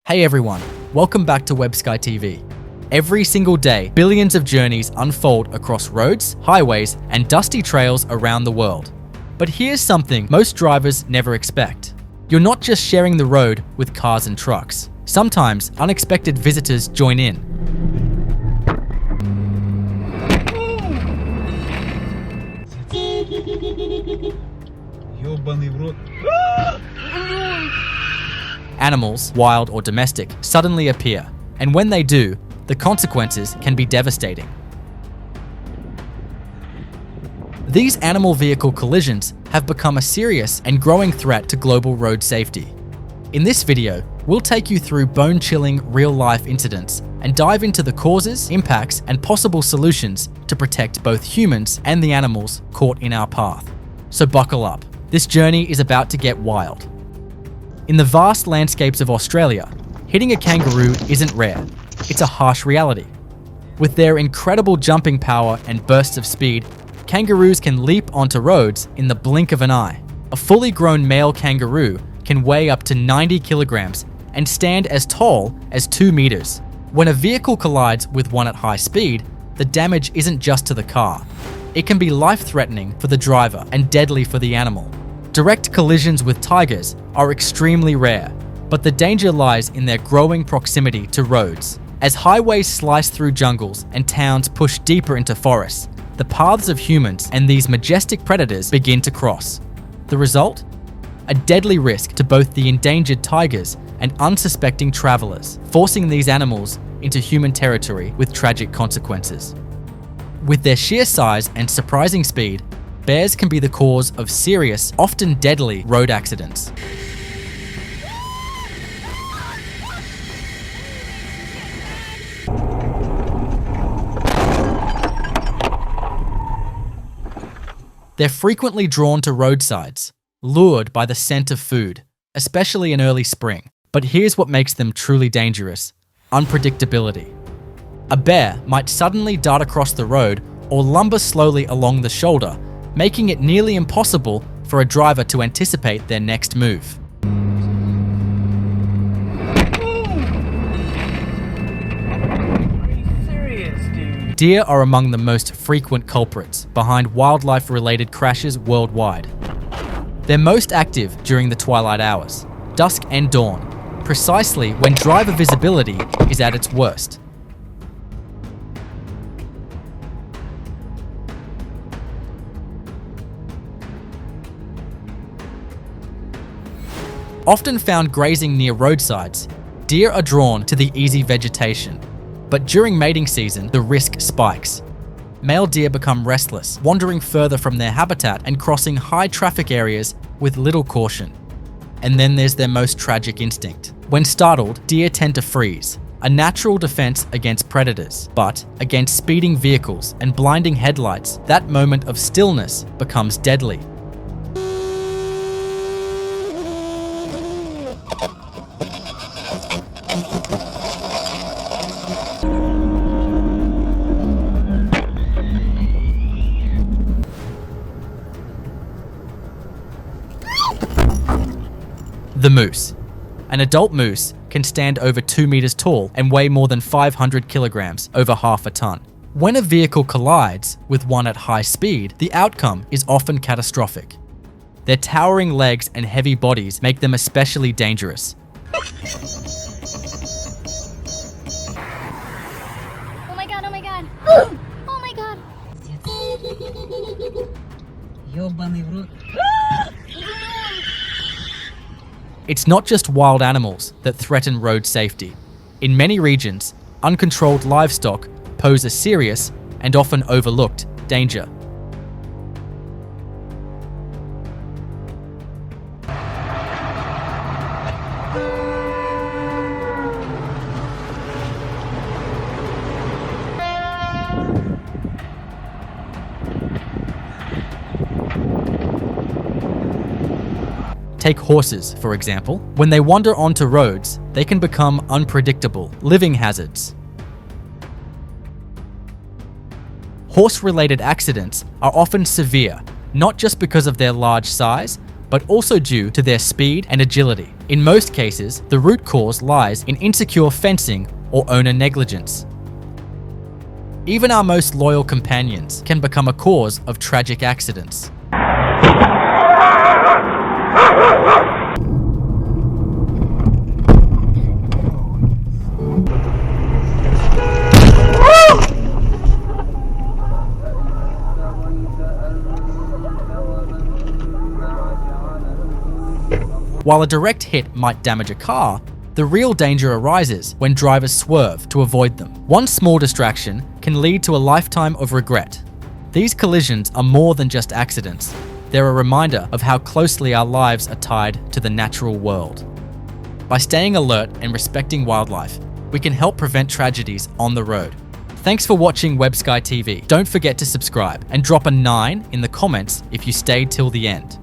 Hey everyone, welcome back to WebSky TV. Every single day, billions of journeys unfold across roads, highways, and dusty trails around the world. But here's something most drivers never expect. You're not just sharing the road with cars and trucks. Sometimes unexpected visitors join in. Animals, wild or domestic, suddenly appear, and when they do, the consequences can be devastating. These animal vehicle collisions have become a serious and growing threat to global road safety. In this video, we'll take you through bone-chilling real-life incidents and dive into the causes, impacts, and possible solutions to protect both humans and the animals caught in our path. So buckle up. This journey is about to get wild. In the vast landscapes of Australia, hitting a kangaroo isn't rare. It's a harsh reality. With their incredible jumping power and bursts of speed, kangaroos can leap onto roads in the blink of an eye. A fully grown male kangaroo can weigh up to 90 kilograms and stand as tall as 2 meters. When a vehicle collides with one at high speed, the damage isn't just to the car. It can be life-threatening for the driver and deadly for the animal. Direct collisions with tigers are extremely rare, but the danger lies in their growing proximity to roads. As highways slice through jungles and towns push deeper into forests, the paths of humans and these majestic predators begin to cross. The result? A deadly risk to both the endangered tigers and unsuspecting travelers, forcing these animals into human territory with tragic consequences. With their sheer size and surprising speed, bears can be the cause of serious, often deadly road accidents. They're frequently drawn to roadsides, lured by the scent of food, especially in early spring. But here's what makes them truly dangerous: unpredictability. A bear might suddenly dart across the road or lumber slowly along the shoulder, making it nearly impossible for a driver to anticipate their next move. Deer are among the most frequent culprits behind wildlife-related crashes worldwide. They're most active during the twilight hours, dusk and dawn, precisely when driver visibility is at its worst. Often found grazing near roadsides, deer are drawn to the easy vegetation. But during mating season, the risk spikes. Male deer become restless, wandering further from their habitat and crossing high traffic areas with little caution. And then there's their most tragic instinct. When startled, deer tend to freeze, a natural defense against predators. But against speeding vehicles and blinding headlights, that moment of stillness becomes deadly. The moose. An adult moose can stand over 2 meters tall and weigh more than 500 kilograms, over half a ton. When a vehicle collides with one at high speed, the outcome is often catastrophic. Their towering legs and heavy bodies make them especially dangerous. Oh my god, oh my god. Oh my god. It's not just wild animals that threaten road safety. In many regions, uncontrolled livestock pose a serious and often overlooked danger. Take horses, for example. When they wander onto roads, they can become unpredictable, living hazards. Horse-related accidents are often severe, not just because of their large size, but also due to their speed and agility. In most cases, the root cause lies in insecure fencing or owner negligence. Even our most loyal companions can become a cause of tragic accidents. While a direct hit might damage a car, the real danger arises when drivers swerve to avoid them. One small distraction can lead to a lifetime of regret. These collisions are more than just accidents. They're a reminder of how closely our lives are tied to the natural world. By staying alert and respecting wildlife, we can help prevent tragedies on the road. Thanks for watching WebSky TV. Don't forget to subscribe and drop a 9 in the comments if you stayed till the end.